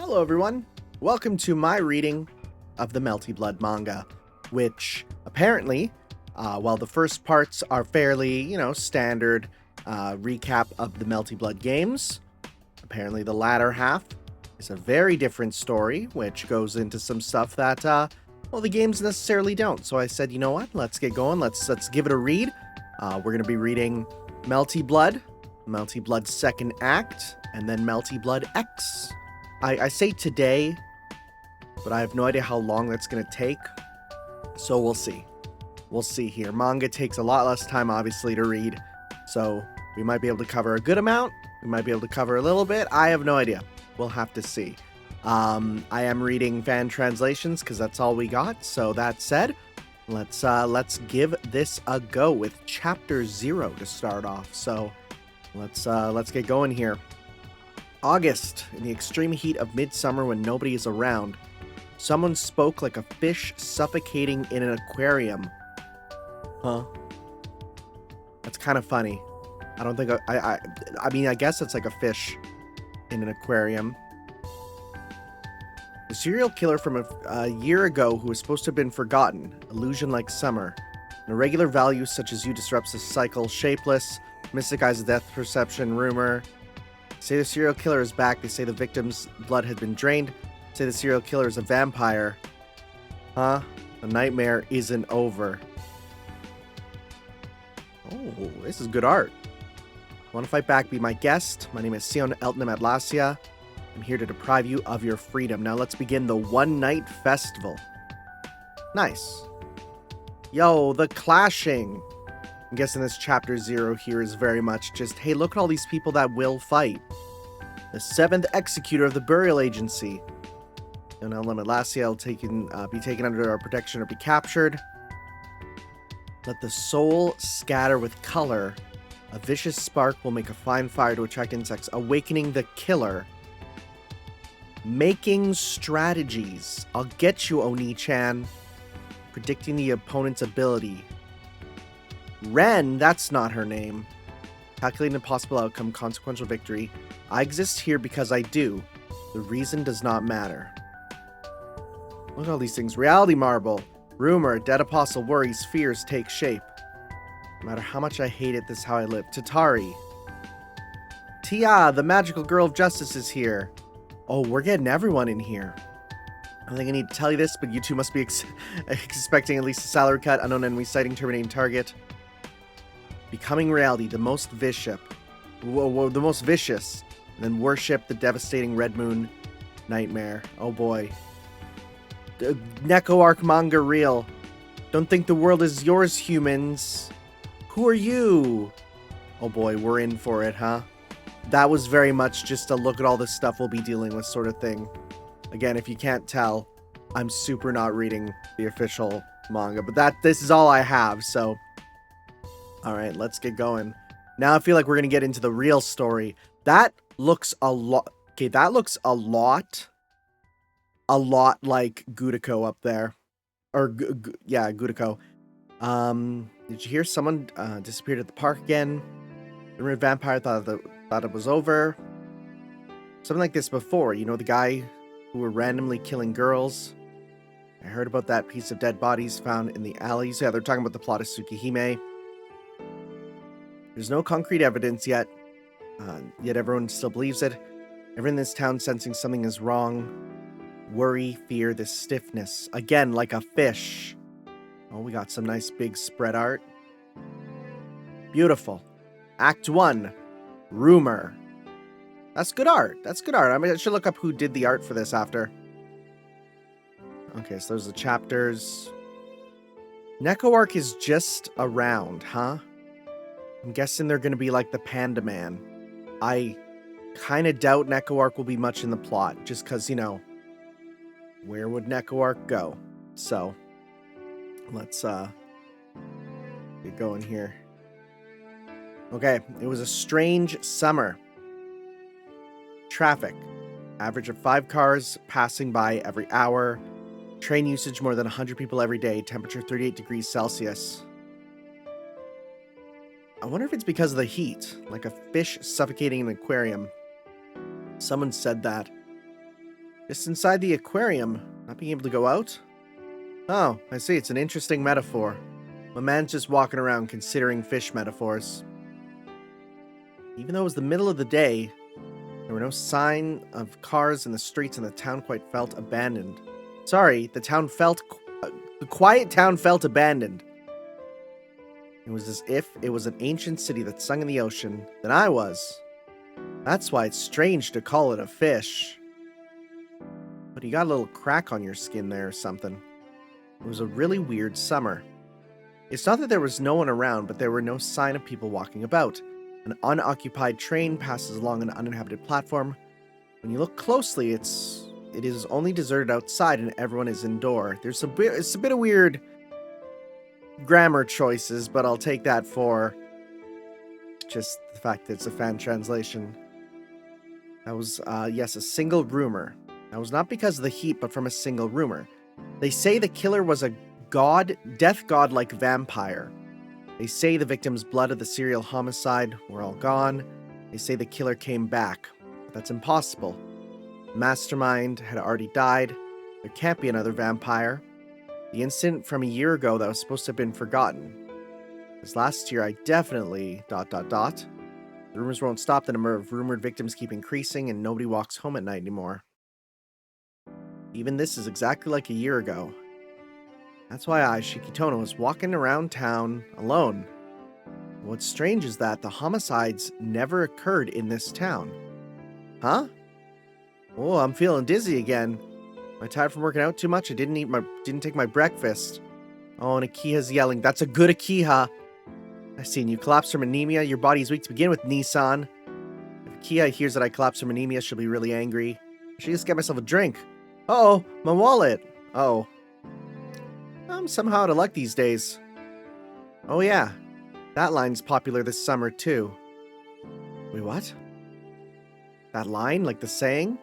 Hello everyone, welcome to my reading of the Melty Blood manga, which apparently, while the first parts are fairly, standard recap of the Melty Blood games, apparently the latter half is a very different story, which goes into some stuff that, the games necessarily don't. So I said, you know what, let's get going, let's give it a read. We're going to be reading Melty Blood's second act, and then Melty Blood X. I say today, but I have no idea how long that's going to take, so we'll see. We'll see here. Manga takes a lot less time, obviously, to read, so we might be able to cover a good amount, we might be able to cover a little bit, I have no idea. We'll have to see. I am reading fan translations, because that's all we got, so that said, let's give this a go with Chapter 0 to start off, so let's get going here. August, in the extreme heat of midsummer when nobody is around, someone spoke like a fish suffocating in an aquarium. Huh? That's kind of funny. I don't think I mean, I guess it's like a fish in an aquarium. The serial killer from a year ago who was supposed to have been forgotten, illusion like summer. An irregular value such as you disrupts the cycle, shapeless, mysticizes death perception, rumor. Say the serial killer is back. They say the victim's blood has been drained. Say the serial killer is a vampire. Huh? The nightmare isn't over. Oh, this is good art. Want to fight back? Be my guest. My name is Cion Atlasia. I'm here to deprive you of your freedom. Now let's begin the one-night festival. Nice. Yo, the clashing. I'm guessing this chapter 0 here is very much just, hey, look at all these people that will fight. The 7th executor of the burial agency. Cion Atlasia will be taken under our protection or be captured. Let the soul scatter with color. A vicious spark will make a fine fire to attract insects, awakening the killer. Making strategies. I'll get you, Oni-chan. Predicting the opponent's ability. Ren, that's not her name. Calculating the possible outcome, consequential victory. I exist here because I do. The reason does not matter. Look at all these things. Reality marble. Rumor, dead apostle, worries, fears take shape. No matter how much I hate it, this is how I live. Tatari. Tia, the magical girl of justice is here. Oh, we're getting everyone in here. I don't think I need to tell you this, but you two must be expecting at least a salary cut, unknown enemy sighting, terminating target. Becoming reality, the most vicious, and then worship the devastating Red Moon nightmare. Oh boy. The Neko Arc manga real. Don't think the world is yours, humans. Who are you? Oh boy, we're in for it, huh? That was very much just a look at all this stuff we'll be dealing with sort of thing. Again, if you can't tell, I'm super not reading the official manga, but this is all I have, so... Alright, let's get going. Now I feel like we're going to get into the real story. That looks a lot... Okay, that looks a lot like Gudiko up there. Or, yeah, Gudiko. Did you hear someone disappeared at the park again? The red vampire thought it was over. Something like this before. You know, the guy who were randomly killing girls? I heard about that piece of dead bodies found in the alleys. Yeah, they're talking about the plot of Tsukihime. There's no concrete evidence yet everyone still believes it. Everyone in this town sensing something is wrong. Worry, fear, this stiffness. Again, like a fish. Oh, we got some nice big spread art. Beautiful. Act 1. Rumor. That's good art. That's good art. I mean, I should look up who did the art for this after. Okay, so those are the chapters. Neko Arc is just around, huh? I'm guessing they're going to be like the Panda Man. I kind of doubt Neko Arc will be much in the plot, just because, where would Neko Arc go? So, let's get going here. Okay, it was a strange summer. Traffic. Average of 5 cars passing by every hour. Train usage more than 100 people every day. Temperature 38 degrees Celsius. I wonder if it's because of the heat, like a fish suffocating in an aquarium. Someone said that. Just inside the aquarium, not being able to go out? Oh, I see, it's an interesting metaphor. A man's just walking around considering fish metaphors. Even though it was the middle of the day, there were no sign of cars in the streets and the town quite felt abandoned. Sorry, the quiet town felt abandoned. It was as if it was an ancient city that sung in the ocean than I was. That's why it's strange to call it a fish. But you got a little crack on your skin there or something. It was a really weird summer. It's not that there was no one around, but there were no sign of people walking about. An unoccupied train passes along an uninhabited platform. When you look closely, it is only deserted outside and everyone is indoor. It's a bit of weird grammar choices, but I'll take that for just the fact that it's a fan translation. That was, yes, a single rumor. That was not because of the heat, but from a single rumor. They say the killer was a death god-like vampire. They say the victim's blood of the serial homicide were all gone. They say the killer came back, but that's impossible. The mastermind had already died. There can't be another vampire. The incident from a year ago that was supposed to have been forgotten. Because last year I definitely... The rumors won't stop. The number of rumored victims keep increasing and nobody walks home at night anymore. Even this is exactly like a year ago. That's why I, Shikitono, was walking around town alone. What's strange is that the homicides never occurred in this town. Huh? Oh, I'm feeling dizzy again. Am I tired from working out too much? I didn't take my breakfast. Oh, and Akiha's yelling. That's a good Akiha. I've seen you collapse from anemia. Your body is weak to begin with, Nissan. If Akiha hears that I collapse from anemia, she'll be really angry. I should just get myself a drink. Uh-oh, my wallet. Oh. I'm somehow out of luck these days. Oh yeah, that line's popular this summer too. Wait, what? That line, like the saying?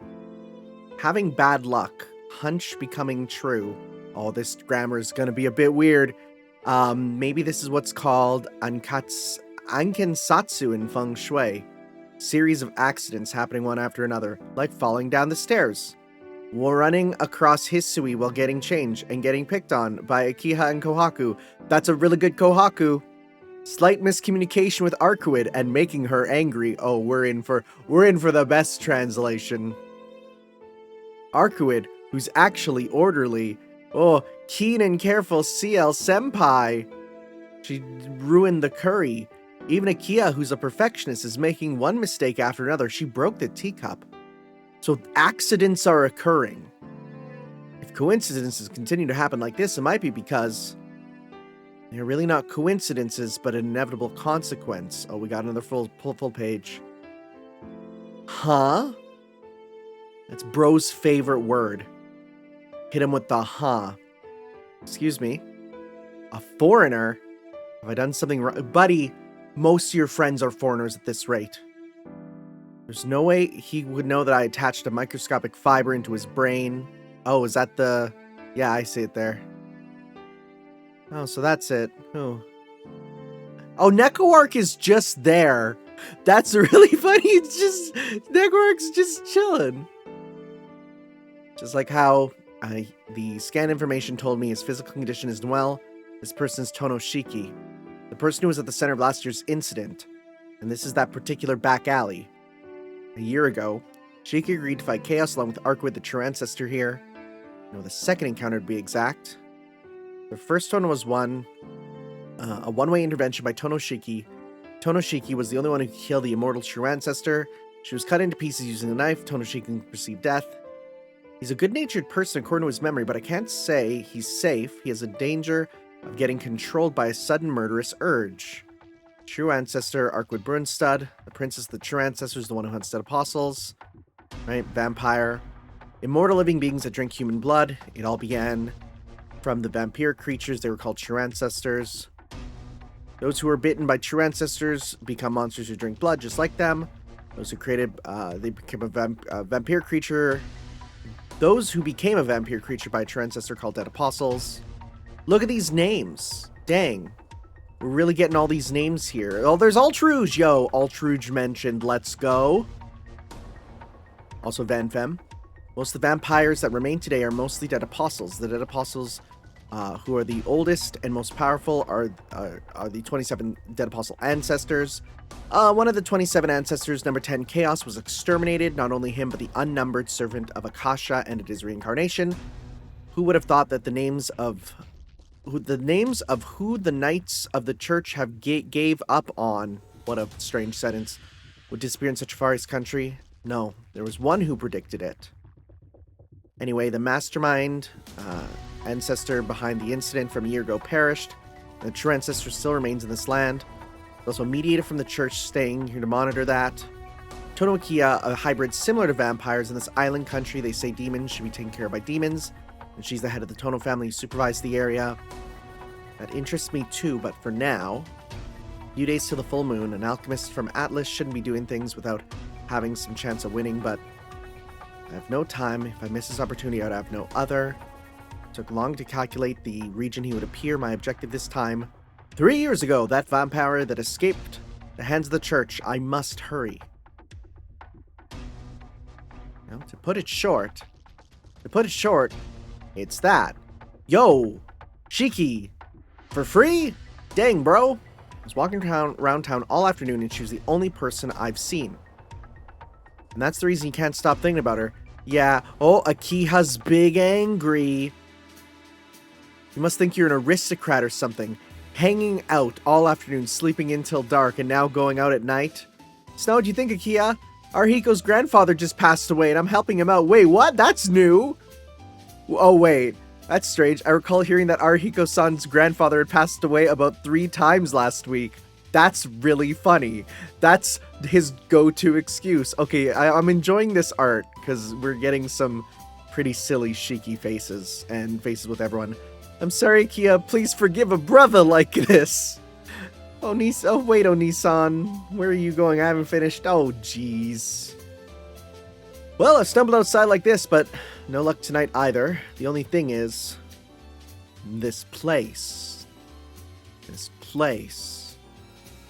Having bad luck, hunch becoming true. Oh, this grammar is gonna be a bit weird. Maybe this is what's called ankensatsu in feng shui. Series of accidents happening one after another, like falling down the stairs. We're running across Hisui while getting change and getting picked on by Akiha and Kohaku. That's a really good Kohaku. Slight miscommunication with Arcuid and making her angry. Oh, we're in for the best translation. Arcuid, who's actually orderly. Oh, keen and careful CL senpai. She ruined the curry. Even Akiha, who's a perfectionist, is making one mistake after another. She broke the teacup. So accidents are occurring. If coincidences continue to happen like this, it might be because they're really not coincidences, but an inevitable consequence. Oh, we got another full page. Huh? That's bro's favorite word. Hit him with the huh. Excuse me. A foreigner? Have I done something wrong? Buddy, most of your friends are foreigners at this rate. There's no way he would know that I attached a microscopic fiber into his brain. Oh, is that the... Yeah, I see it there. Oh, so that's it. Oh, Nekoark is just there. That's really funny. It's just... Nekoark's just chilling. Just like how the scan information told me his physical condition isn't well. This person's Tono Shiki. The person who was at the center of last year's incident. And this is that particular back alley. A year ago, Shiki agreed to fight Chaos along with Arcuid, the true ancestor here. No, the second encounter to be exact. The first one was a one-way intervention by Tono Shiki. Tono Shiki was the only one who could kill the immortal true ancestor. She was cut into pieces using a knife. Tono Shiki received death. He's a good-natured person according to his memory, but I can't say he's safe. He has a danger of getting controlled by a sudden murderous urge. True ancestor, Arcuid Brunstud. The princess, the true ancestor, is the one who hunts dead apostles. Right? Vampire. Immortal living beings that drink human blood. It all began from the vampire creatures. They were called true ancestors. Those who were bitten by true ancestors become monsters who drink blood, just like them. Those who they became a vampire creature. Those who became a vampire creature by a true ancestor called dead apostles. Look at these names. Dang. We're really getting all these names here. Oh, there's Altruge, yo. Altruge mentioned. Let's go. Also Van Femme. Most of the vampires that remain today are mostly dead apostles. The dead apostles, who are the oldest and most powerful, are the 27 dead apostle ancestors. One of the 27 ancestors, number 10, Chaos, was exterminated. Not only him, but the unnumbered servant of Akasha ended his reincarnation. Who would have thought that the names of who the knights of the church have gave up on, what a strange sentence, would disappear in such a far east country? No, there was one who predicted it. Anyway, the mastermind ancestor behind the incident from a year ago perished, and the true ancestor still remains in this land. There's also a mediator from the church staying here to monitor that. Tono Shiki, a hybrid similar to vampires in this island country. They say demons should be taken care of by demons, and she's the head of the Tono family who supervised the area. That interests me too, but for now, a few days till the full moon, an alchemist from Atlas shouldn't be doing things without having some chance of winning, but I have no time. If I miss this opportunity, I'd have no other. It took long to calculate the region he would appear. My objective this time, 3 years ago, that vampire that escaped the hands of the church. I must hurry. Now, to put it short, it's that. Yo, Shiki, for free? Dang, bro. I was walking around town all afternoon and she was the only person I've seen. And that's the reason you can't stop thinking about her. Yeah, oh, Akiha's big angry. You must think you're an aristocrat or something. Hanging out all afternoon, sleeping until dark, and now going out at night. Snow, what do you think, Akiha? Arihiko's grandfather just passed away and I'm helping him out. Wait, what? That's new. Oh, wait. That's strange. I recall hearing that Arihiko-san's grandfather had passed away about 3 times last week. That's really funny. That's his go-to excuse. Okay, I'm enjoying this art because we're getting some pretty silly Shiki faces and faces with everyone. I'm sorry, Kia. Please forgive a brother like this. Oh, wait, Nissan. Where are you going? I haven't finished. Oh, jeez. Well, I stumbled outside like this, but no luck tonight either. The only thing is this place.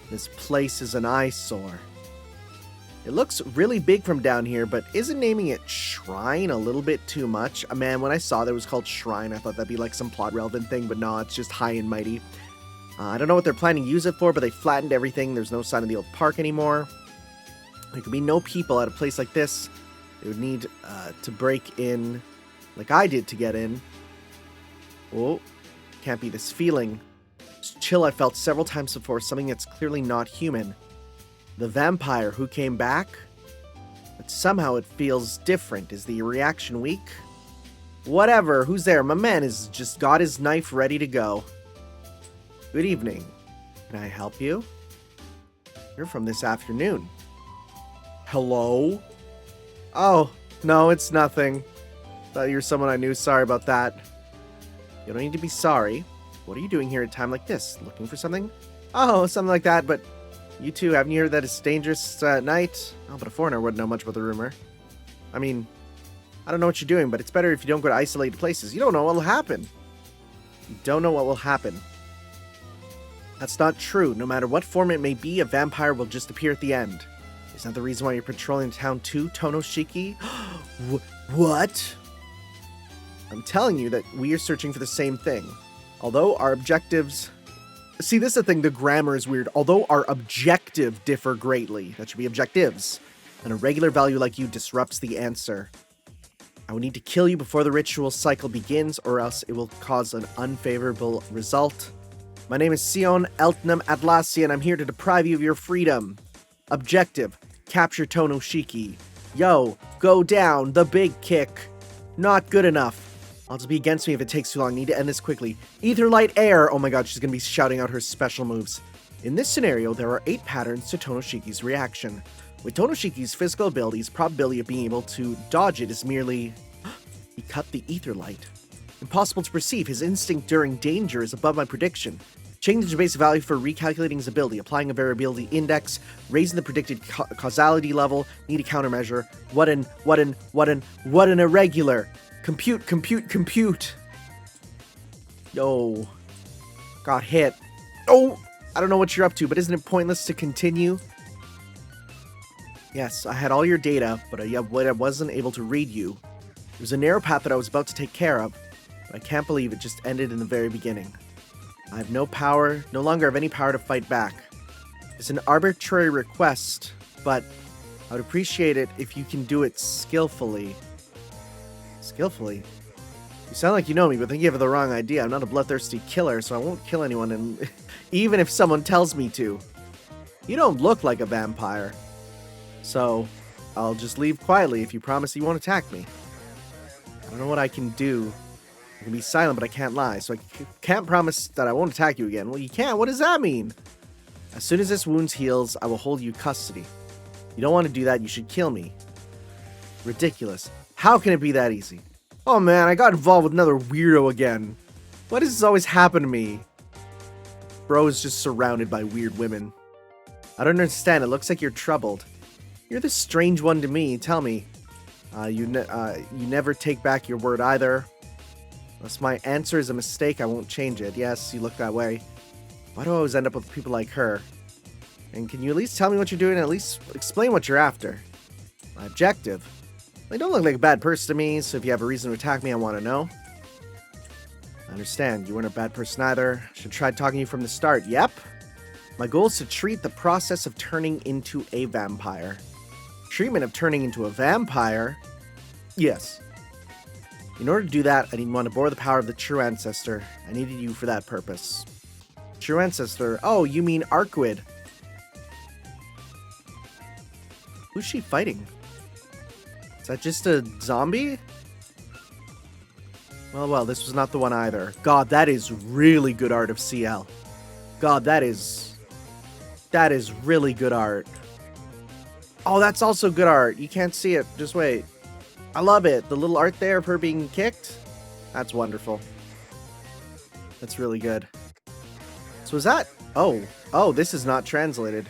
This place is an eyesore. It looks really big from down here, but isn't naming it Shrine a little bit too much? Man, when I saw that it was called Shrine, I thought that'd be like some plot relevant thing, but no, it's just high and mighty. I don't know what they're planning to use it for, but they flattened everything. There's no sign of the old park anymore. There could be no people at a place like this. They would need to break in like I did to get in. Oh, can't be this feeling. This chill I felt several times before, something that's clearly not human. The vampire who came back? But somehow it feels different. Is the reaction weak? Whatever, who's there? My man has just got his knife ready to go. Good evening. Can I help you? You're from this afternoon. Hello? Oh, no, it's nothing. Thought you were someone I knew. Sorry about that. You don't need to be sorry. What are you doing here at a time like this? Looking for something? Oh, something like that, but you two, haven't you heard that it's dangerous at night? Oh, but a foreigner wouldn't know much about the rumor. I mean, I don't know what you're doing, but it's better if you don't go to isolated places. You don't know what will happen. You don't know what will happen. That's not true. No matter what form it may be, a vampire will just appear at the end. Isn't that the reason why you're patrolling town too, Tono Shiki? What? I'm telling you that we are searching for the same thing. Although our objectives... See, this is the thing, the grammar is weird. Although our objective differ greatly, that should be objectives, and a regular value like you disrupts the answer. I will need to kill you before the ritual cycle begins, or else it will cause an unfavorable result. My name is Cion Eltnam Atlasia, and I'm here to deprive you of your freedom. Objective, capture Tono Shiki. Yo, go down, the big kick. Not good enough. I'll just be against me if it takes too long. Need to end this quickly. Ether Light Air. Oh my god, she's going to be shouting out her special moves. In this scenario, there are 8 patterns to Tono Shiki's reaction. With Tono Shiki's physical abilities, probability of being able to dodge it is merely... He cut the Ether Light. Impossible to perceive. His instinct during danger is above my prediction. Changing the base value for recalculating his ability, applying a variability index, raising the predicted causality level, need a countermeasure. What an irregular. Compute. No. Got hit. Oh! I don't know what you're up to, but isn't it pointless to continue? Yes, I had all your data, but I wasn't able to read you. It was a narrow path that I was about to take care of, but I can't believe it just ended in the very beginning. I have no power, no longer have any power to fight back. It's an arbitrary request, but I would appreciate it if you can do it skillfully. Skillfully? You sound like you know me, but I think you have the wrong idea. I'm not a bloodthirsty killer, so I won't kill anyone, and even if someone tells me to. You don't look like a vampire. So, I'll just leave quietly if you promise you won't attack me. I don't know what I can do. I can be silent, but I can't lie, so I can't promise that I won't attack you again. Well, you can't? What does that mean? As soon as this wound heals, I will hold you custody. You don't want to do that, you should kill me. Ridiculous. How can it be that easy? Oh man, I got involved with another weirdo again. Why does this always happen to me? Bro is just surrounded by weird women. I don't understand, it looks like you're troubled. You're the strange one to me, tell me. You never take back your word either. Unless my answer is a mistake, I won't change it. Yes, you look that way. Why do I always end up with people like her? And can you at least tell me what you're doing and at least explain what you're after? My objective? They don't look like a bad person to me, so if you have a reason to attack me, I want to know. I understand. You weren't a bad person either. Should have tried talking to you from the start. Yep. My goal is to treat the process of turning into a vampire. Treatment of turning into a vampire? Yes. In order to do that, I didn't want to borrow the power of the true ancestor. I needed you for that purpose. True ancestor? Oh, you mean Arquid. Who's she fighting? Is that just a zombie? Well, this was not the one either. God, that is really good art of CL. God, that is really good art. Oh, that's also good art. You can't see it. Just wait. I love it. The little art there of her being kicked. That's wonderful. That's really good. So is that... Oh, this is not translated.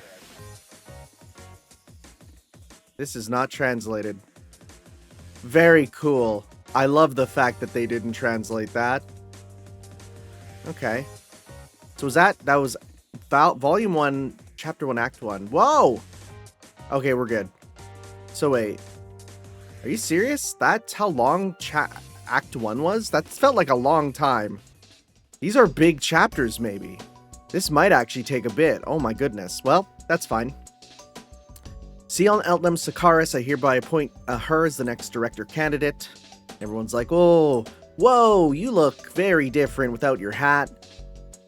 This is not translated. Very cool. I love the fact that they didn't translate that. Okay. So was that was Volume 1, Chapter 1, Act 1. Whoa! Okay, we're good. So wait. Are you serious? That's how long Act 1 was? That felt like a long time. These are big chapters, maybe. This might actually take a bit. Oh my goodness. Well, that's fine. Cion Eltnam Sakaris, I hereby appoint her as the next director candidate. Everyone's like, oh, whoa, you look very different without your hat.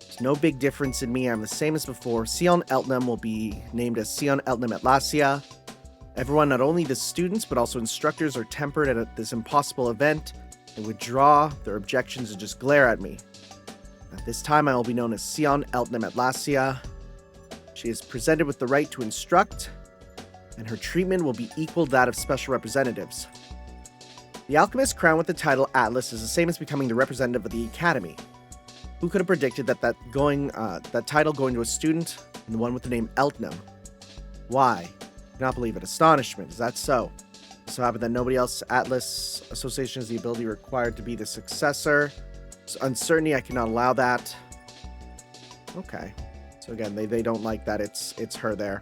There's no big difference in me. I'm the same as before. Cion Eltnam will be named as Cion Eltnam Atlasia. Everyone, not only the students, but also instructors, are tempered at this impossible event and withdraw their objections and just glare at me. At this time, I will be known as Cion Eltnam Atlasia. She is presented with the right to instruct, and her treatment will be equal to that of special representatives. The alchemist crowned with the title Atlas is the same as becoming the representative of the Academy. Who could have predicted that title going to a student and the one with the name Eltnam? Why? I cannot believe it. Astonishment. Is that so? It so happened that nobody else Atlas Association has the ability required to be the successor. So uncertainty, I cannot allow that. Okay. So again, they don't like that it's her there.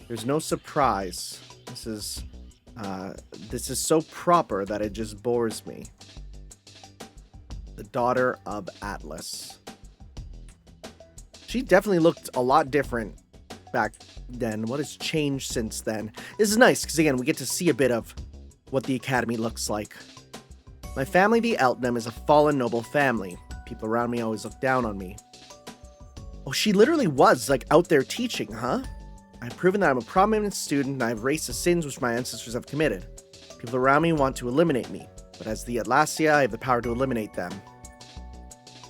There's no surprise. This is so proper that it just bores me. The daughter of Atlas. She definitely looked a lot different back then. What has changed since then? This is nice, because again, we get to see a bit of what the Academy looks like. My family, the Eltnam, is a fallen noble family. People around me always look down on me. Oh, she literally was, like, out there teaching, huh? I've proven that I'm a prominent student, and I've erased the sins which my ancestors have committed. People around me want to eliminate me, but as the Atlasia, I have the power to eliminate them.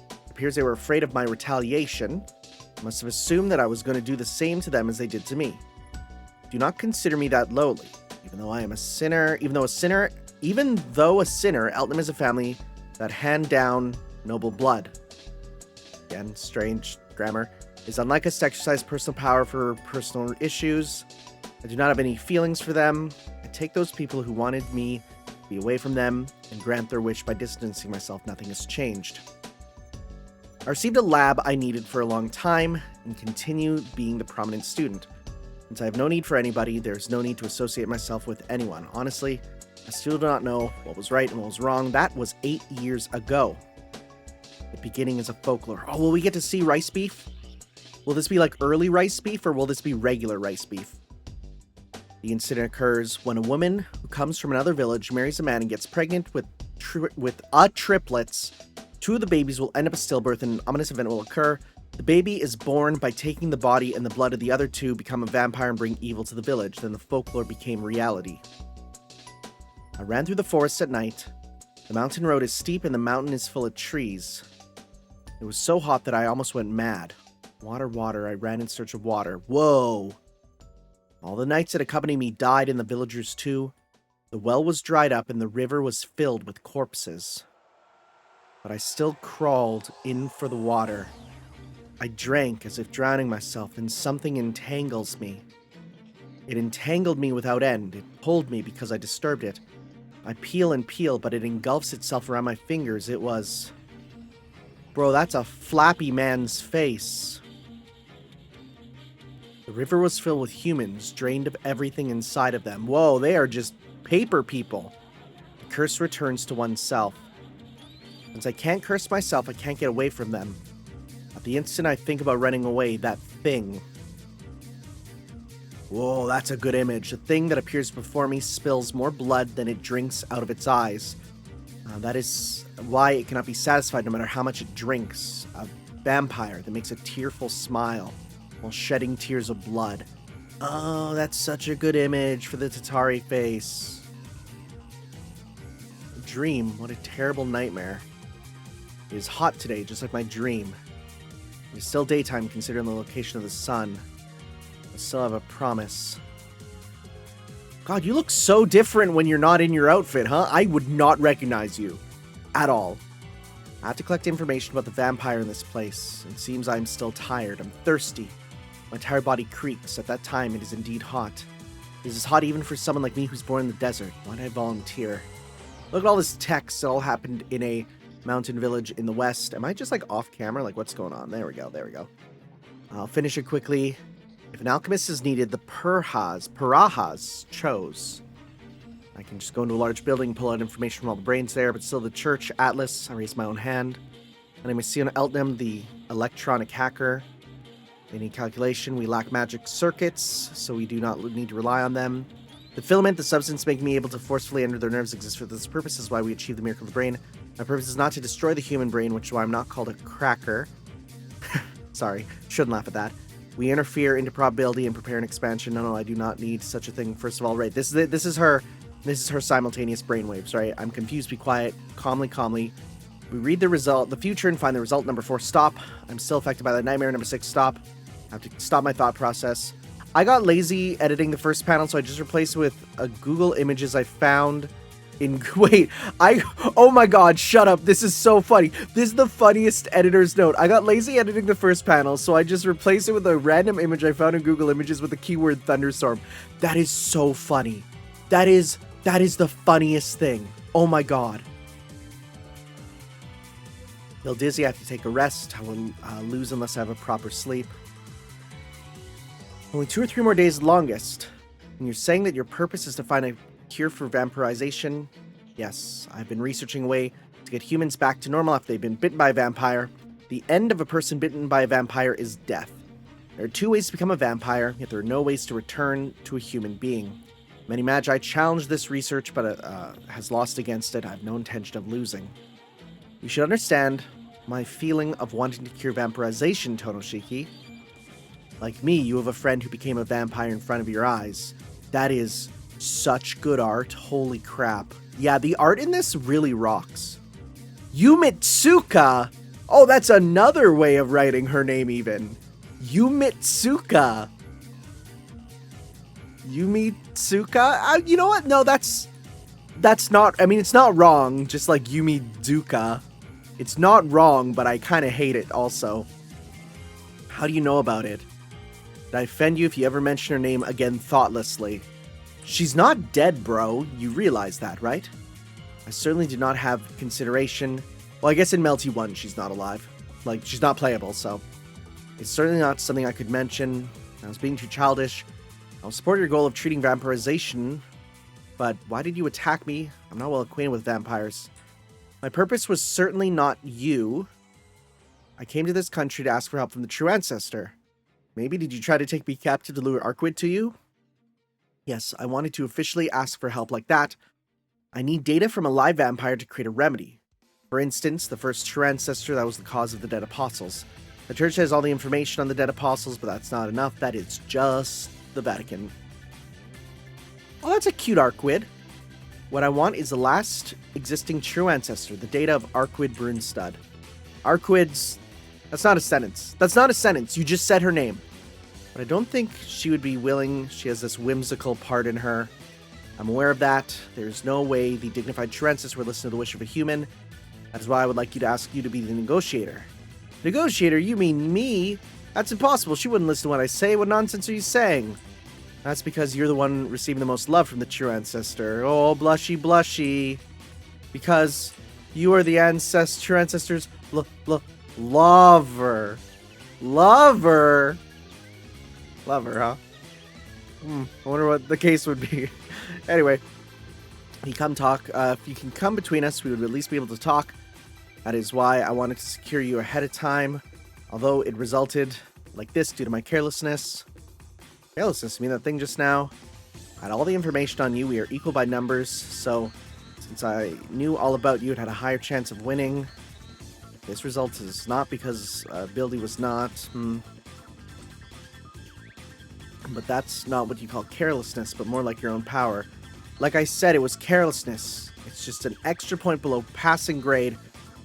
It appears they were afraid of my retaliation. I must have assumed that I was going to do the same to them as they did to me. Do not consider me that lowly. Even though a sinner, Eltnam is a family that hand down noble blood. Again, strange grammar. Is unlike us to exercise personal power for personal issues. I do not have any feelings for them. I take those people who wanted me to be away from them and grant their wish by distancing myself. Nothing has changed. I received a lab I needed for a long time and continue being the prominent student. Since I have no need for anybody, there's no need to associate myself with anyone. Honestly, I still do not know what was right and what was wrong. That was 8 years ago. The beginning is a folklore. Oh, will we get to see rice beef? Will this be like early rice beef, or will this be regular rice beef? The incident occurs when a woman who comes from another village marries a man and gets pregnant with triplets. 2 of the babies will end up a stillbirth, and an ominous event will occur. The baby is born by taking the body and the blood of the other 2, become a vampire, and bring evil to the village. Then the folklore became reality. I ran through the forest at night. The mountain road is steep and the mountain is full of trees. It was so hot that I almost went mad. Water, water, I ran in search of water. Whoa! All the knights that accompanied me died and the villagers too. The well was dried up and the river was filled with corpses. But I still crawled in for the water. I drank as if drowning myself, and something entangles me. It entangled me without end. It pulled me because I disturbed it. I peel and peel, but it engulfs itself around my fingers. It was... Bro, that's a flappy man's face. The river was filled with humans, drained of everything inside of them. Whoa, they are just paper people. The curse returns to oneself. Since I can't curse myself, I can't get away from them. At the instant I think about running away, that thing... Whoa, that's a good image. The thing that appears before me spills more blood than it drinks out of its eyes. That is why it cannot be satisfied no matter how much it drinks. A vampire that makes a tearful smile while shedding tears of blood. Oh, that's such a good image for the Tatari face. A dream, what a terrible nightmare. It is hot today, just like my dream. It is still daytime considering the location of the sun. I still have a promise. God, you look so different when you're not in your outfit, huh? I would not recognize you. At all. I have to collect information about the vampire in this place. It seems I'm still tired. I'm thirsty. My entire body creaks. At that time, it is indeed hot. This is hot even for someone like me who's born in the desert. Why did I volunteer? Look at all this text. It all happened in a mountain village in the west. Am I just like off camera? Like what's going on? There we go. There we go. I'll finish it quickly. If an alchemist is needed, the Purajas chose. I can just go into a large building, pull out information from all the brains there, but still the church, Atlas, I raise my own hand. My name is Cion Eltnam, the electronic hacker. Any calculation, we lack magic circuits, so we do not need to rely on them. The filament, the substance making me able to forcefully enter their nerves, exists for this purpose. This is why we achieve the miracle of the brain. My purpose is not to destroy the human brain, which is why I'm not called a cracker. Sorry, shouldn't laugh at that. We interfere into probability and prepare an expansion. No, I do not need such a thing. First of all, right, this is her simultaneous brainwaves, right? I'm confused, be quiet, calmly. We read the result, the future, and find the result. Number 4, stop. I'm still affected by that nightmare. Number 6, stop. I have to stop my thought process. I got lazy editing the first panel, so I just replaced it with Google Images I found in... Wait, oh my god, shut up. This is so funny. This is the funniest editor's note. I got lazy editing the first panel, so I just replaced it with a random image I found in Google Images with the keyword thunderstorm. That is so funny. That is the funniest thing. Oh my god. Feel dizzy, I have to take a rest. I will lose unless I have a proper sleep. Only 2 or 3 more days longest. And you're saying that your purpose is to find a cure for vampirization? Yes, I've been researching a way to get humans back to normal after they've been bitten by a vampire. The end of a person bitten by a vampire is death. There are 2 ways to become a vampire, yet there are no ways to return to a human being. Many magi challenged this research, but has lost against it. I have no intention of losing. You should understand my feeling of wanting to cure vampirization, Tono Shiki. Like me, you have a friend who became a vampire in front of your eyes. That is such good art. Holy crap. Yeah, the art in this really rocks. Yumitsuka! Oh, that's another way of writing her name even. Yumitsuka. Yumitsuka? You know what? No, that's not... I mean, it's not wrong, just like Yumizuka. It's not wrong, but I kind of hate it also. How do you know about it? Did I offend you if you ever mention her name again thoughtlessly? She's not dead, bro. You realize that, right? I certainly did not have consideration. Well, I guess in Melty 1, she's not alive. Like, she's not playable, so... It's certainly not something I could mention. I was being too childish. I'll support your goal of treating vampirization. But why did you attack me? I'm not well acquainted with vampires. My purpose was certainly not you. I came to this country to ask for help from the true ancestor. Maybe did you try to take me captive to lure Arquid to you? Yes, I wanted to officially ask for help like that. I need data from a live vampire to create a remedy. For instance, the first true ancestor that was the cause of the dead apostles. The church has all the information on the dead apostles, but that's not enough. That is just the Vatican. Oh, that's a cute Arquid. What I want is the last existing true ancestor, the data of Arquid Brunstud. Arquid's... That's not a sentence. That's not a sentence. You just said her name. But I don't think she would be willing. She has this whimsical part in her. I'm aware of that. There's no way the dignified true ancestor would listen to the wish of a human. That is why I would like you to ask you to be the negotiator. Negotiator? You mean me? That's impossible. She wouldn't listen to what I say. What nonsense are you saying? That's because you're the one receiving the most love from the true ancestor. Oh, blushy, blushy. Because you are the true ancestor's lover. Lover? Lover, huh? I wonder what the case would be. Anyway, you come talk. If you can come between us, we would at least be able to talk. That is why I wanted to secure you ahead of time. Although it resulted like this due to my carelessness. Carelessness, you mean that thing just now? I had all the information on you. We are equal by numbers. So, since I knew all about you, it had a higher chance of winning. This result is not because ability was not. But that's not what you call carelessness, but more like your own power. Like I said, it was carelessness. It's just an extra point below passing grade.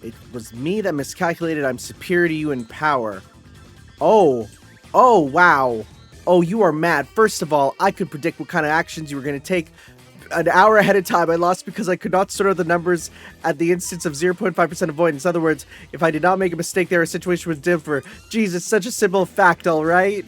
It was me that miscalculated. I'm superior to you in power. Oh, wow. Oh, you are mad. First of all, I could predict what kind of actions you were going to take. An hour ahead of time, I lost because I could not sort out the numbers at the instance of 0.5% avoidance. In other words, if I did not make a mistake there, a situation would differ. Jeez, it's such a simple fact, alright?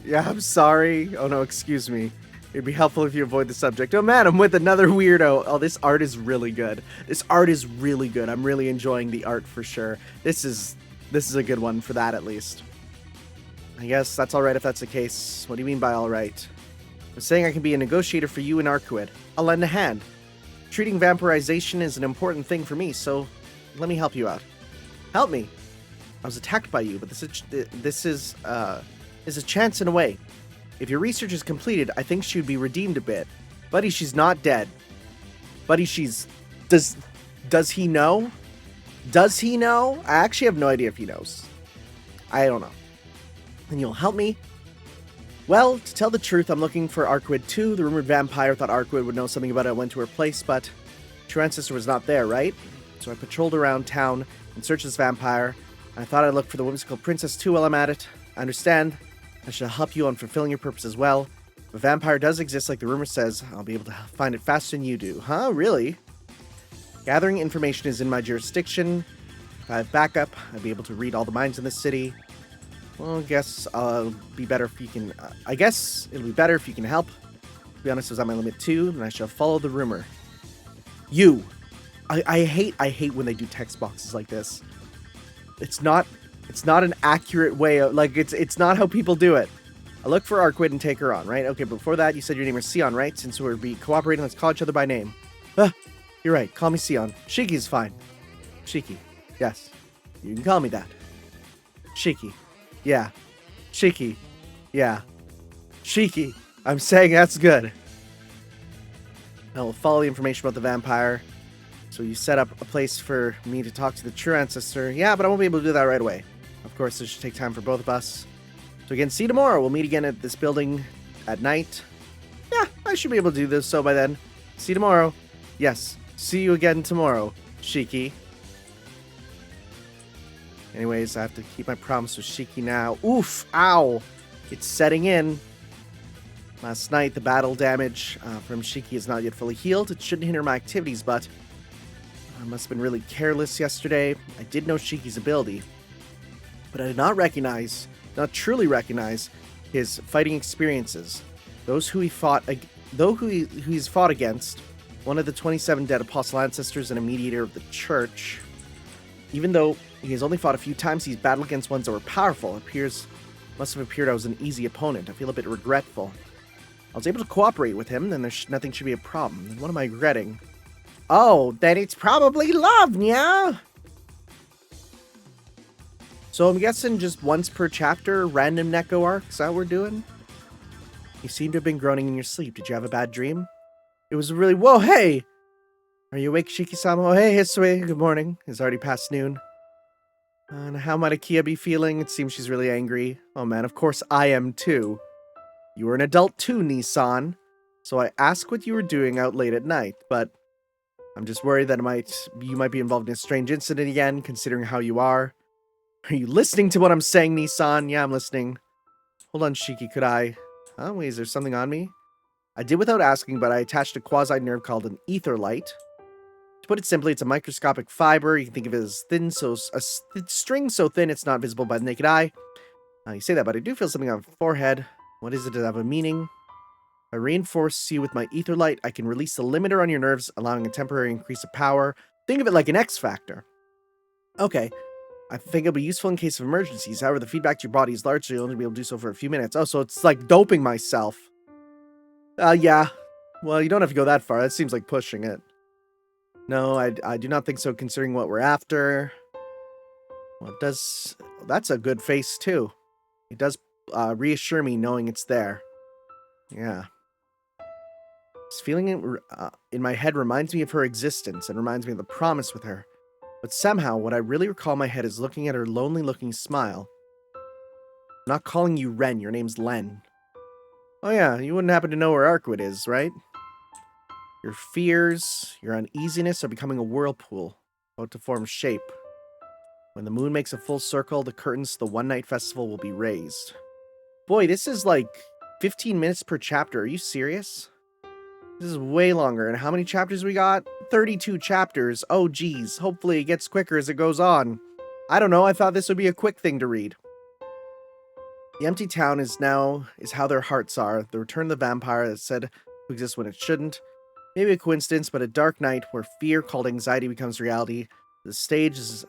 Yeah, I'm sorry. Oh no, excuse me. It'd be helpful if you avoid the subject. Oh man, I'm with another weirdo. Oh, this art is really good. This art is really good. I'm really enjoying the art for sure. This is a good one for that at least. I guess that's alright if that's the case. What do you mean by alright? I'm saying I can be a negotiator for you and Arquid. I'll lend a hand. Treating vampirization is an important thing for me, so let me help you out. Help me. I was attacked by you, but this is a chance in a way. If your research is completed, I think she would be redeemed a bit. Buddy, she's not dead. Buddy, does he know? Does he know? I actually have no idea if he knows. I don't know. And you'll help me? Well, to tell the truth, I'm looking for Arquid too. The rumored vampire thought Arquid would know something about it and went to her place, but true ancestor was not there, right? So I patrolled around town and searched this vampire. I thought I'd look for the whimsical princess too while I'm at it. I understand. I shall help you on fulfilling your purpose as well. If a vampire does exist like the rumor says, I'll be able to find it faster than you do. Huh? Really? Gathering information is in my jurisdiction. If I have backup, I'd be able to read all the minds in this city. Well, I guess it'll be better if you can... I guess it'll be better if you can help. To be honest, I was at my limit too, and I shall follow the rumor. You! I hate when they do text boxes like this. It's not an accurate way of, like, it's not how people do it. I look for Arquid and take her on, right? Okay, before that, you said your name was Cion, right? Since we're cooperating, let's call each other by name. You're right, call me Cion. Shiki's fine. Shiki. Yes. You can call me that. Shiki. Yeah. Shiki. Yeah. Shiki. I'm saying that's good. I will follow the information about the vampire. So you set up a place for me to talk to the true ancestor. Yeah, but I won't be able to do that right away. Of course, this should take time for both of us. So again, see you tomorrow. We'll meet again at this building at night. Yeah, I should be able to do this so by then. See you tomorrow. Yes, see you again tomorrow, Shiki. Anyways, I have to keep my promise with Shiki now. Oof! Ow! It's setting in. Last night, the battle damage from Shiki is not yet fully healed. It shouldn't hinder my activities, but I must have been really careless yesterday. I did know Shiki's ability, but I did not truly recognize his fighting experiences. Those who he's fought against, one of the 27 dead apostle ancestors and a mediator of the church. Even though he has only fought a few times, he's battled against ones that were powerful. Must have appeared I was an easy opponent. I feel a bit regretful. I was able to cooperate with him, then nothing should be a problem. Then what am I regretting? Oh, then it's probably love, yeah? So I'm guessing just once per chapter, random Neko arc, is that what we're doing? You seem to have been groaning in your sleep. Did you have a bad dream? It was really, whoa, hey! Are you awake, Shiki-sama? Oh, hey, Hisui, good morning. It's already past noon. And how might Akia be feeling? It seems she's really angry. Oh man, of course I am too. You were an adult too, Nissan. So I asked what you were doing out late at night, but I'm just worried that you might be involved in a strange incident again, considering how you are. Are you listening to what I'm saying, Nissan? Yeah, I'm listening. Hold on, Shiki, could I... Oh, wait, is there something on me? I did without asking, but I attached a quasi-nerve called an ether light. To put it simply, it's a microscopic fiber. You can think of it as thin, string so thin it's not visible by the naked eye. You say that, but I do feel something on my forehead. What is it? Does it have a meaning? If I reinforce you with my ether light, I can release the limiter on your nerves, allowing a temporary increase of power. Think of it like an X factor. Okay. I think it'll be useful in case of emergencies. However, the feedback to your body is large, so you'll only be able to do so for a few minutes. Oh, so it's like doping myself. Yeah. Well, you don't have to go that far. That seems like pushing it. No, I do not think so, considering what we're after. Well, that's a good face, too. It does reassure me knowing it's there. Yeah. This feeling in my head reminds me of her existence and reminds me of the promise with her. But somehow, what I really recall in my head is looking at her lonely-looking smile. I'm not calling you Ren, your name's Len. Oh yeah, you wouldn't happen to know where Arcwood is, right? Your fears, your uneasiness are becoming a whirlpool, about to form shape. When the moon makes a full circle, the curtains to the one-night festival will be raised. Boy, this is like 15 minutes per chapter. Are you serious? This is way longer. And how many chapters we got? 32 chapters. Oh, geez. Hopefully it gets quicker as it goes on. I don't know. I thought this would be a quick thing to read. The empty town is how their hearts are. The return of the vampire that said to exist when it shouldn't. Maybe a coincidence, but a dark night where fear called anxiety becomes reality. The stage is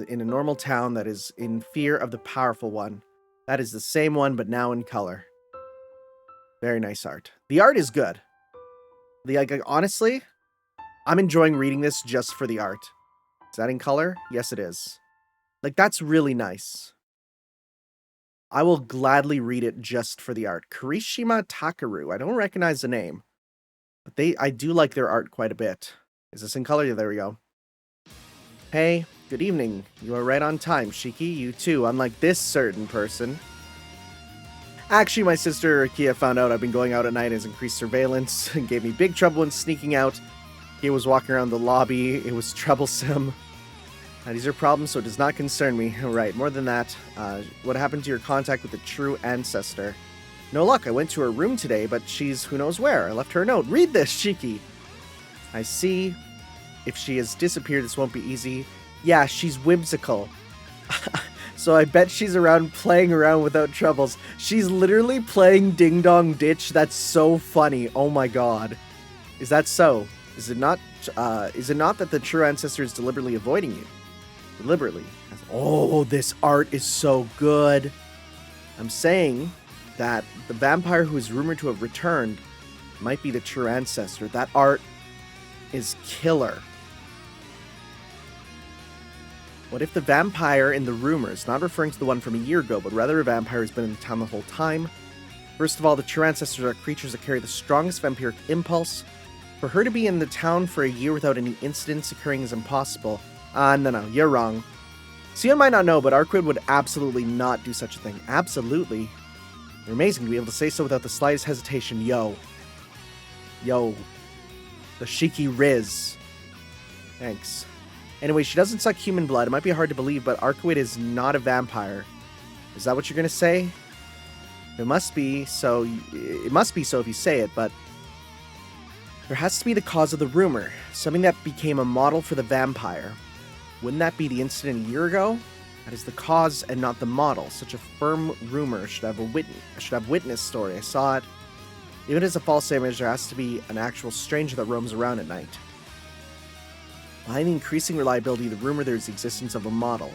in a normal town that is in fear of the powerful one. That is the same one, but now in color. Very nice art. The art is good. Honestly, I'm enjoying reading this just for the art. Is that in color? Yes, it is. That's really nice. I will gladly read it just for the art. Kirishima Takeru. I don't recognize the name. But I do like their art quite a bit. Is this in color? Yeah, there we go. Hey, good evening. You are right on time, Shiki. You too, unlike this certain person. Actually, my sister Akia found out I've been going out at night and has increased surveillance and gave me big trouble when sneaking out. He was walking around the lobby. It was troublesome. These are problems, so it does not concern me. Right, more than that, what happened to your contact with the true ancestor? No luck, I went to her room today, but she's who knows where. I left her a note. Read this, Shiki. I see. If she has disappeared, this won't be easy. Yeah, she's whimsical. So I bet she's playing around without troubles. She's literally playing Ding Dong Ditch. That's so funny. Oh my god. Is that so? Is it not that the true ancestor is deliberately avoiding you? Deliberately. Oh, this art is so good. I'm saying that the vampire who is rumored to have returned might be the true ancestor. That art is killer. What if the vampire in the rumors, not referring to the one from a year ago, but rather a vampire who's been in the town the whole time? First of all, the true ancestors are creatures that carry the strongest vampiric impulse. For her to be in the town for a year without any incidents occurring is impossible. No, you're wrong. Cion might not know, but Arcwood would absolutely not do such a thing. Absolutely. You're amazing to be able to say so without the slightest hesitation. Yo. The Shiki Riz. Thanks. Anyway, she doesn't suck human blood. It might be hard to believe, but Arcwood is not a vampire. Is that what you're going to say? It must be so if you say it, but there has to be the cause of the rumor. Something that became a model for the vampire. Wouldn't that be the incident a year ago? That is the cause and not the model. Such a firm rumor should have witness story. I saw it. Even as a false image, there has to be an actual stranger that roams around at night. Behind the increasing reliability of the rumor, there is the existence of a model.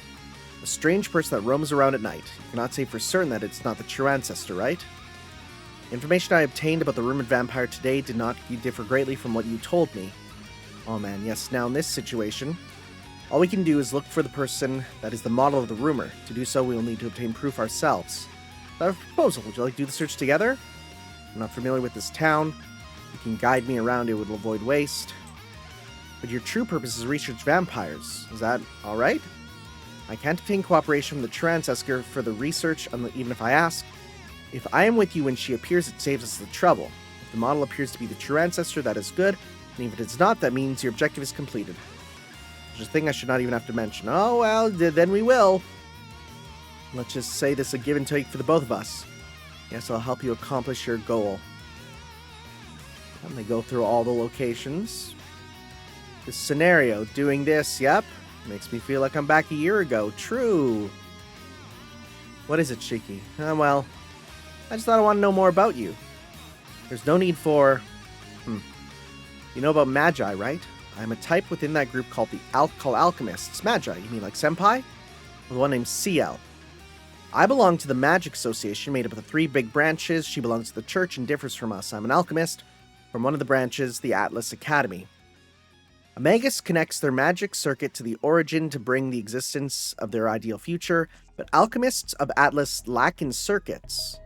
A strange person that roams around at night. You cannot say for certain that it's not the true ancestor, right? Information I obtained about the rumored vampire today did not differ greatly from what you told me. Oh man, yes, now in this situation, all we can do is look for the person that is the model of the rumor. To do so, we will need to obtain proof ourselves. I have a proposal. Would you like to do the search together? I'm not familiar with this town. You can guide me around, it would avoid waste. But your true purpose is research vampires. Is that alright? I can't obtain cooperation from the true ancestor for the research, even if I ask. If I am with you when she appears, it saves us the trouble. If the model appears to be the true ancestor, that is good. And if it is not, that means your objective is completed. There's a thing I should not even have to mention. Oh, well, then we will. Let's just say this is a give and take for the both of us. Yes, I'll help you accomplish your goal. And they go through all the locations. This scenario, doing this, yep. Makes me feel like I'm back a year ago. True. What is it, Shiki? Well, I just thought I want to know more about you. There's no need for... You know about Magi, right? I'm a type within that group called Alchemists. Magi, you mean like Senpai? With one named CL. I belong to the Magic Association, made up of the 3 big branches. She belongs to the church and differs from us. I'm an alchemist from one of the branches, the Atlas Academy. A magus connects their magic circuit to the origin to bring the existence of their ideal future, but alchemists of Atlas lack in circuits.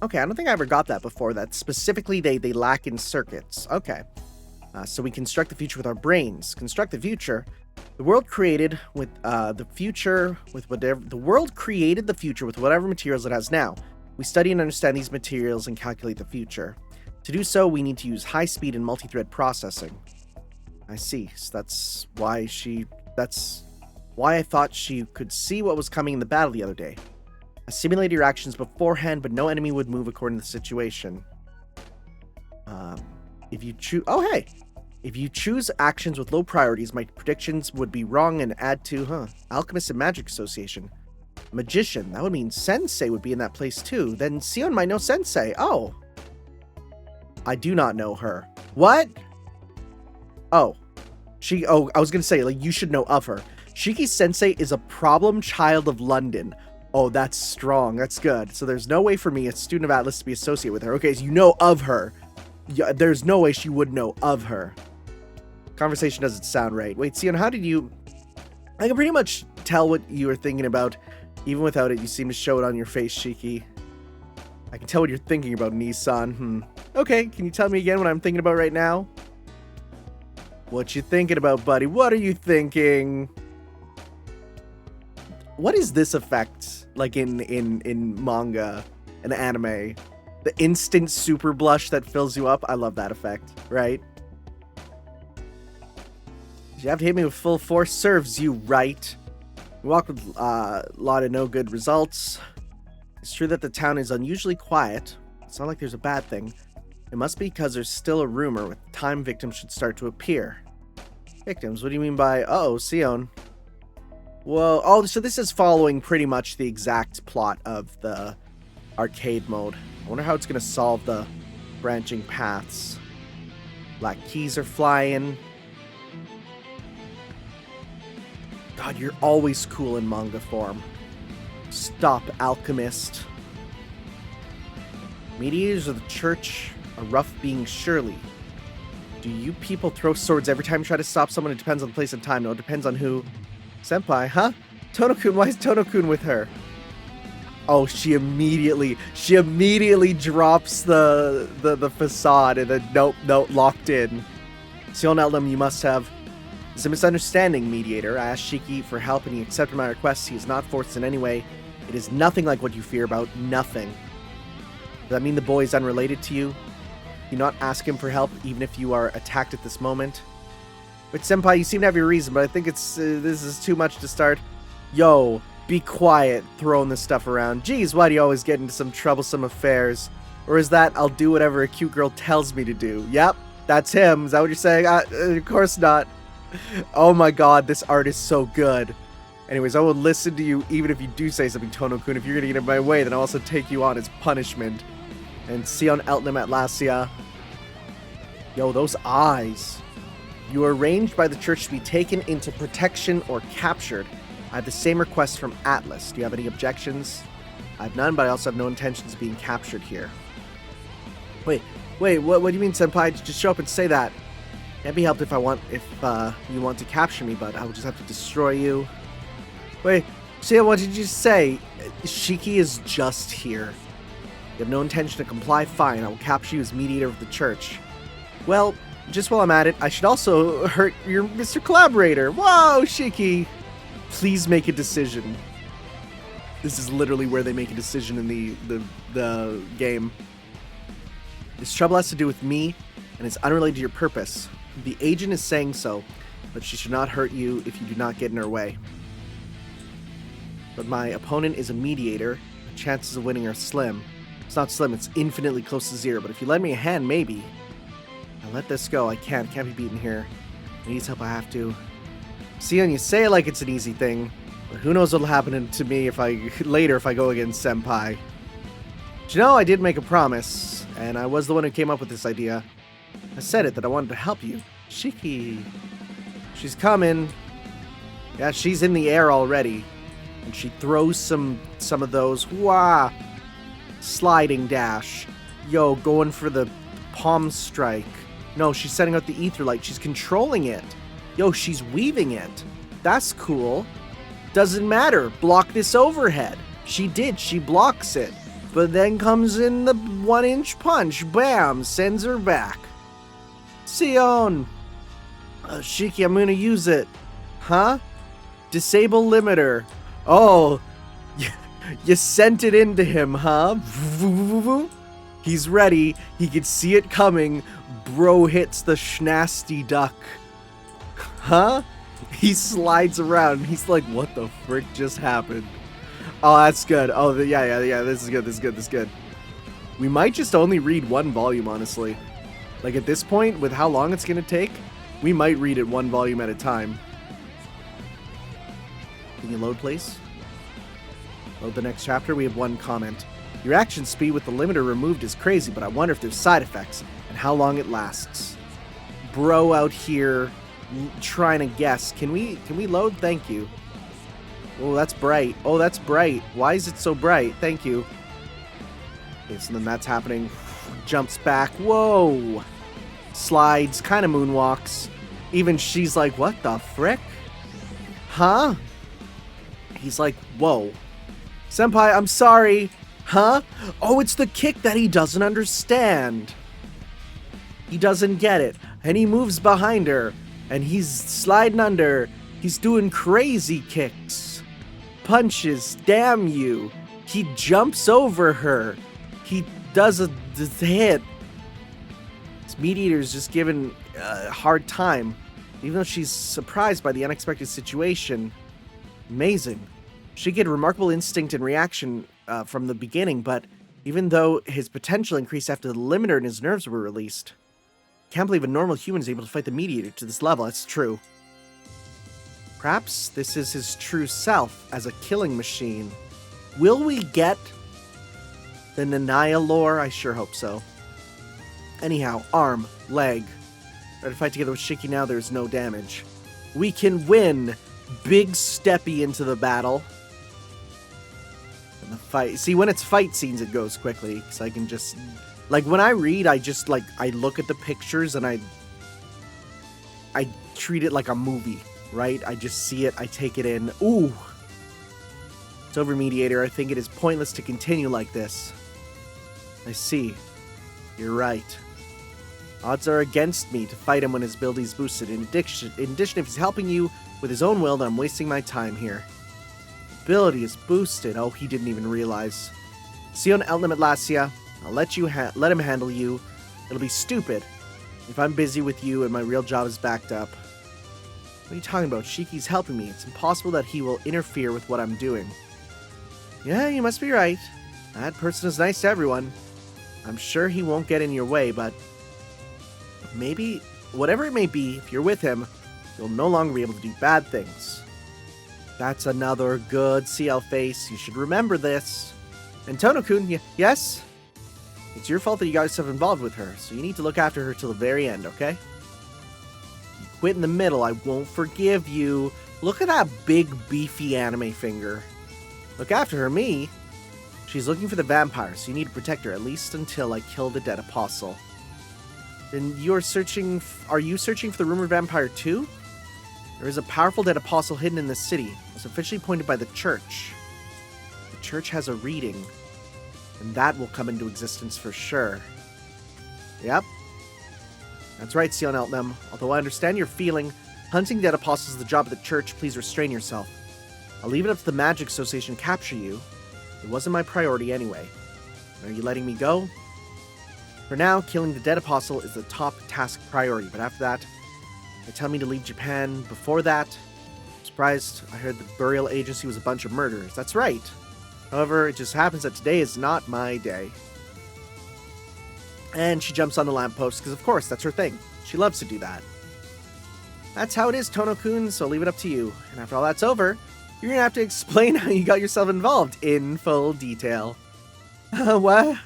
Okay, I don't think I ever got that before, that specifically they lack in circuits. Okay. So we construct the future with our brains. Construct the future. The world created with whatever materials it has now. We study and understand these materials and calculate the future. To do so, we need to use high-speed and multi-thread processing. I see. So that's why I thought she could see what was coming in the battle the other day. I simulated your actions beforehand, but no enemy would move according to the situation. If you choose actions with low priorities, my predictions would be wrong and add to, Alchemist and Magic Association. Magician, that would mean Sensei would be in that place too. Then Cion might know Sensei. Oh. I do not know her. What? Oh. I was gonna say, like, you should know of her. Shiki Sensei is a problem child of London. Oh, that's strong. That's good. So there's no way for me, a student of Atlas, to be associated with her. Okay, so you know of her. Yeah, there's no way she would know of her. Conversation doesn't sound right. Wait, Cion, how did you... I can pretty much tell what you were thinking about. Even without it, you seem to show it on your face, Shiki. I can tell what you're thinking about, Nissan. Okay, can you tell me again what I'm thinking about right now? What you thinking about, buddy? What are you thinking? What is this effect like in manga and anime? The instant super blush that fills you up. I love that effect, right? You have to hit me with full force. Serves you right. You walk with a lot of no good results. It's true that the town is unusually quiet. It's not like there's a bad thing. It must be because there's still a rumor with time victims should start to appear. Victims? What do you mean by... Uh-oh, Cion. Whoa. Oh, so this is following pretty much the exact plot of the arcade mode. I wonder how it's going to solve the branching paths. Black keys are flying. God, you're always cool in manga form. Stop, alchemist. Mediators of the church are rough beings, surely. Do you people throw swords every time you try to stop someone? It depends on the place and time. No, it depends on who. Senpai, huh? Tono-kun, why is Tono-kun with her? Oh, she immediately drops the facade and then nope, locked in. Cion Elm, you must have... It's a misunderstanding, mediator. I asked Shiki for help and he accepted my request. He is not forced in any way. It is nothing like what you fear about. Nothing. Does that mean the boy is unrelated to you? Do not ask him for help, even if you are attacked at this moment. But Senpai, you seem to have your reason, but I think it's this is too much to start. Yo, be quiet, throwing this stuff around. Geez, why do you always get into some troublesome affairs? Or is that, I'll do whatever a cute girl tells me to do? Yep, that's him. Is that what you're saying? Of course not. Oh my god, this art is so good. Anyways, I will listen to you even if you do say something, Tono-kun. If you're gonna get in my way, then I'll also take you on as punishment. And Cion Eltnam Atlasia. Yo, those eyes. You are arranged by the church to be taken into protection or captured. I have the same request from Atlas. Do you have any objections? I have none, but I also have no intentions of being captured here. Wait, what do you mean, senpai? Just show up and say that. Can't be helped if you want to capture me, but I will just have to destroy you. Wait, Cion, what did you say? Shiki is just here. You have no intention to comply? Fine, I will capture you as mediator of the church. Well, just while I'm at it, I should also hurt your Mr. Collaborator. Whoa, Shiki! Please make a decision. This is literally where they make a decision in the game. This trouble has to do with me, and is unrelated to your purpose. The agent is saying so, but she should not hurt you if you do not get in her way. But my opponent is a mediator. The chances of winning are slim. It's not slim, it's infinitely close to zero, but if you lend me a hand, maybe. I'll let this go. I can't be beaten here. If he needs help, I have to. Cion, you say it like it's an easy thing, but who knows what'll happen to me if I go against Senpai. But you know, I did make a promise, and I was the one who came up with this idea. I said it that I wanted to help you. Shiki. She's coming. Yeah, she's in the air already. And she throws some of those. Wah! Sliding dash. Yo, going for the palm strike. No, she's setting out the ether light. She's controlling it. Yo, she's weaving it. That's cool. Doesn't matter. Block this overhead. She did. She blocks it. But then comes in the 1-inch punch. Bam! Sends her back. Cion! Shiki, I'm gonna use it. Huh? Disable limiter. Oh, you sent it into him, huh? He's ready. He can see it coming. Bro hits the schnasty duck. Huh? He slides around. He's like, what the frick just happened? Oh, that's good. Oh, yeah. This is good. We might just only read one volume, honestly. Like, at this point, with how long it's going to take, we might read it one volume at a time. Can you load, please? Load the next chapter. We have one comment. Your action speed with the limiter removed is crazy, but I wonder if there's side effects and how long it lasts. Bro out here trying to guess. Can we load? Thank you. Oh, that's bright. Oh, that's bright. Why is it so bright? Thank you. Okay, so then that's happening. Jumps back. Whoa. Slides. Kind of moonwalks. Even she's like, what the frick? Huh? He's like, whoa. Senpai, I'm sorry. Huh? Oh, it's the kick that he doesn't understand. He doesn't get it. And he moves behind her. And he's sliding under. He's doing crazy kicks. Punches. Damn you. He jumps over her. He does a hit. This mediator's just giving a hard time. Even though she's surprised by the unexpected situation. Amazing. She had remarkable instinct and reaction from the beginning, but even though his potential increased after the limiter and his nerves were released. Can't believe a normal human is able to fight the mediator to this level. That's true. Perhaps this is his true self as a killing machine. Will we get the Nanaya lore? I sure hope so. Anyhow, arm, leg. Try to fight together with Shiki now, there's no damage. We can win! Big steppy into the battle. And the fight. See, when it's fight scenes, it goes quickly. Because I can just... Like, when I read, I just, like, I look at the pictures and I treat it like a movie, right? I just see it, I take it in. Ooh! It's over, Mediator. I think it is pointless to continue like this. I see. You're right. Odds are against me to fight him when his ability's boosted. In addition, if he's helping you with his own will, then I'm wasting my time here. Ability is boosted. Oh, he didn't even realize. Cion Outlimit Lacia. I'll let him handle you. It'll be stupid if I'm busy with you and my real job is backed up. What are you talking about? Shiki's helping me. It's impossible that he will interfere with what I'm doing. Yeah, you must be right. That person is nice to everyone. I'm sure he won't get in your way, but maybe, whatever it may be, if you're with him, you'll no longer be able to do bad things. That's another good CL face. You should remember this. And Tono-kun, yes? It's your fault that you got yourself involved with her, so you need to look after her till the very end, okay? You quit in the middle, I won't forgive you. Look at that big, beefy anime finger. Look after her, me. She's looking for the vampire, so you need to protect her, at least until I kill the dead apostle. Then you're searching... Are you searching for the rumored vampire too? There is a powerful dead apostle hidden in the city. It was officially appointed by the church. The church has a reading, and that will come into existence for sure. Yep. That's right, Cion Eltnam. Although I understand your feeling, hunting dead apostles is the job of the church. Please restrain yourself. I'll leave it up to the Magic Association to capture you. It wasn't my priority anyway. Are you letting me go? For now, killing the dead apostle is the top task priority, but after that, they tell me to leave Japan. Before that, I'm surprised I heard the burial agency was a bunch of murderers. That's right. However, it just happens that today is not my day. And she jumps on the lamppost, because of course, that's her thing. She loves to do that. That's how it is, Tono-kun, so I'll leave it up to you. And after all that's over, you're going to have to explain how you got yourself involved in full detail. What?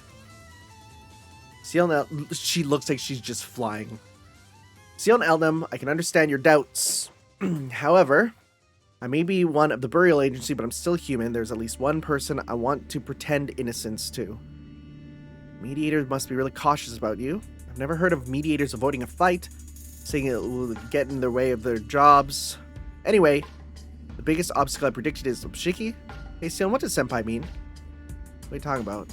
Cion, she looks like she's just flying. Cion Eltnam, I can understand your doubts. However, I may be one of the burial agency, but I'm still human. There's at least one person I want to pretend innocence to. Mediators must be really cautious about you. I've never heard of mediators avoiding a fight, saying it will get in their way of their jobs. Anyway, the biggest obstacle I predicted is Shiki. Hey, Cion, what does Senpai mean? What are you talking about?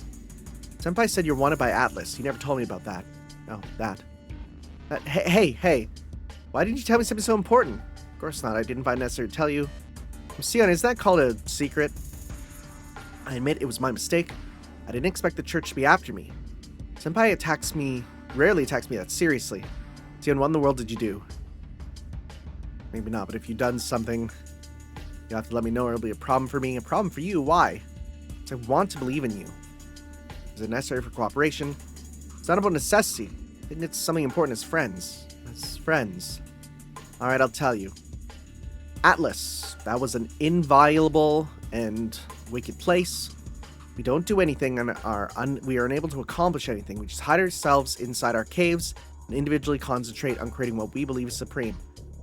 Senpai said you're wanted by Atlas. He never told me about that. Oh, that. Hey. Why didn't you tell me something so important? Of course not. I didn't find it necessary to tell you. Cion, is that called a secret? I admit it was my mistake. I didn't expect the church to be after me. Senpai rarely attacks me that seriously. Cion, what in the world did you do? Maybe not, but if you've done something, you'll have to let me know or it'll be a problem for me. A problem for you? Why? Because I want to believe in you. Is it necessary for cooperation? It's not about necessity. I think it's something important as friends. Alright, I'll tell you. Atlas. That was an inviolable and wicked place. We don't do anything and we are unable to accomplish anything. We just hide ourselves inside our caves and individually concentrate on creating what we believe is supreme.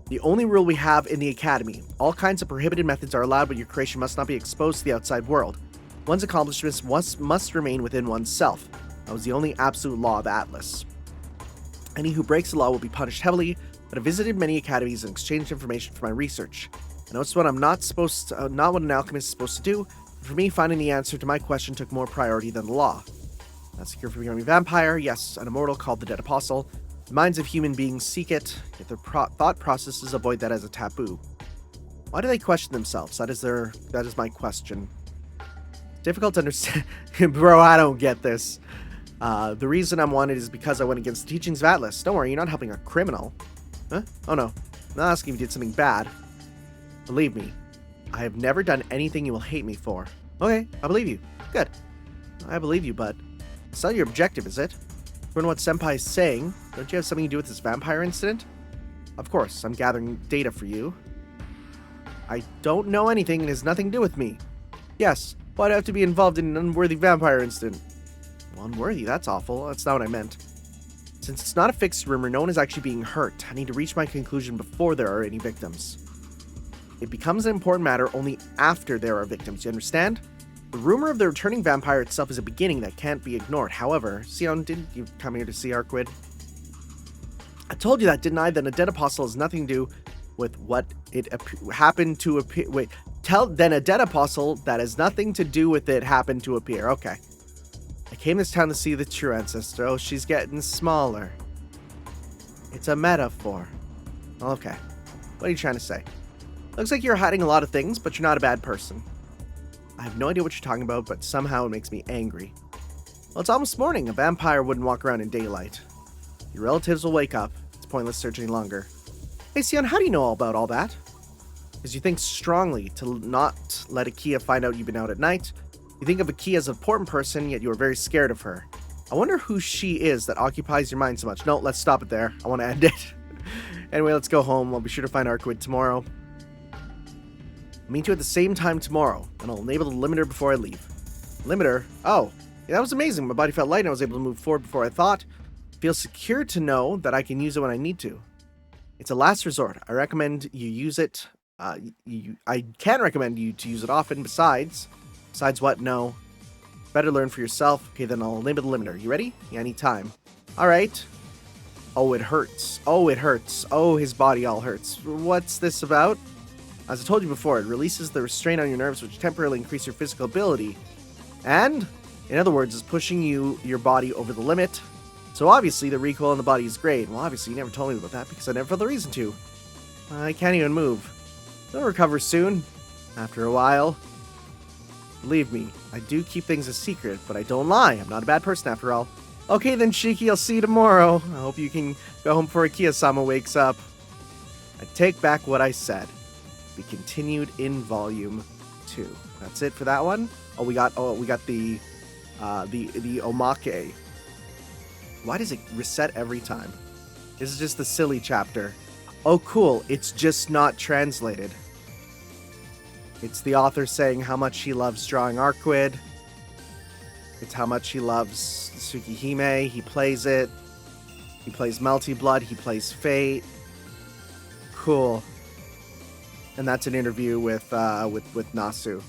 The only rule we have in the academy. All kinds of prohibited methods are allowed, but your creation must not be exposed to the outside world. One's accomplishments must remain within oneself. That was the only absolute law of Atlas. Any who breaks the law will be punished heavily, but I've visited many academies and exchanged information for my research. I know it's what I'm not what an alchemist is supposed to do. For me, finding the answer to my question took more priority than the law. Not secure for becoming a vampire, yes, an immortal called the Dead Apostle. The minds of human beings seek it, yet their thought processes avoid that as a taboo. Why do they question themselves? That is my question. Difficult to understand. Bro, I don't get this. The reason I'm wanted is because I went against the teachings of Atlas. Don't worry, you're not helping a criminal. Huh? Oh no. I'm not asking if you did something bad. Believe me, I have never done anything you will hate me for. Okay, I believe you. Good. I believe you, but it's not your objective, is it? From what Senpai is saying, don't you have something to do with this vampire incident? Of course, I'm gathering data for you. I don't know anything and it has nothing to do with me. Yes, why'd I have to be involved in an unworthy vampire incident? Well, unworthy? That's awful. That's not what I meant. Since it's not a fixed rumor, no one is actually being hurt. I need to reach my conclusion before there are any victims. It becomes an important matter only after there are victims, you understand? The rumor of the returning vampire itself is a beginning that can't be ignored. However, Cion, didn't you come here to see Arquid? I told you that, didn't I? Then a dead apostle has nothing to do with what it happened to appear. Wait, then a dead apostle that has nothing to do with it happened to appear. Okay. I came this town to see the true ancestor. Oh, she's getting smaller. It's a metaphor. Okay. What are you trying to say? Looks like you're hiding a lot of things, but you're not a bad person. I have no idea what you're talking about, but somehow it makes me angry. Well, it's almost morning. A vampire wouldn't walk around in daylight. Your relatives will wake up. It's pointless searching longer. Hey, Cion, how do you know all about all that? Because you think strongly to not let Akia find out you've been out at night. You think of Akia as an important person, yet you are very scared of her. I wonder who she is that occupies your mind so much. No, let's stop it there. I want to end it. Anyway, let's go home. I'll be sure to find Arquid tomorrow. I'll meet you at the same time tomorrow, and I'll enable the limiter before I leave. Limiter? Oh, yeah, that was amazing. My body felt light and I was able to move forward before I thought. It feels secure to know that I can use it when I need to. It's a last resort. I recommend you use it. I can recommend you to use it often. Besides what? No. Better learn for yourself. Okay, then I'll limit the limiter. You ready? Yeah, anytime. Alright. Oh, it hurts. Oh, it hurts. Oh, his body all hurts. What's this about? As I told you before, it releases the restraint on your nerves, which temporarily increase your physical ability. And, in other words, is pushing your body over the limit. So obviously, the recoil in the body is great. Well, obviously, you never told me about that because I never felt the reason to. I can't even move. They'll recover soon. After a while. Believe me, I do keep things a secret, but I don't lie. I'm not a bad person after all. Okay then, Shiki, I'll see you tomorrow. I hope you can go home before Kia-sama wakes up. I take back what I said. Be continued in volume 2. That's it for that one. We got the omake. Why does it reset every time? This is just the silly chapter. Oh cool, it's just not translated. It's the author saying how much he loves drawing Arquid. It's how much he loves Tsukihime. He plays it. He plays Melty Blood. He plays Fate. Cool. And that's an interview with Nasu.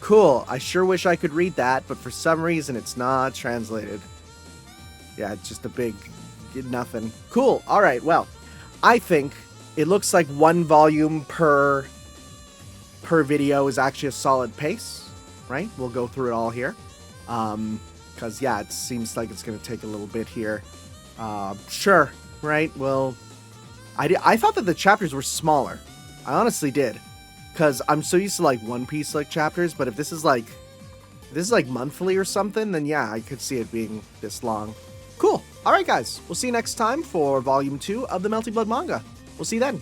Cool. I sure wish I could read that, but for some reason it's not translated. Yeah, it's just a big nothing. Cool. All right. Well, I think it looks like 1 volume per video is actually a solid pace, right? We'll go through it all here. Because, yeah, it seems like it's going to take a little bit here. Sure, right? Well, I thought that the chapters were smaller. I honestly did. Because I'm so used to, like, One Piece, like, chapters. But if this is, like, monthly or something, then, yeah, I could see it being this long. Cool. All right, guys. We'll see you next time for Volume 2 of the Melty Blood manga. We'll see you then.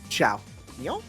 Ciao. Yo.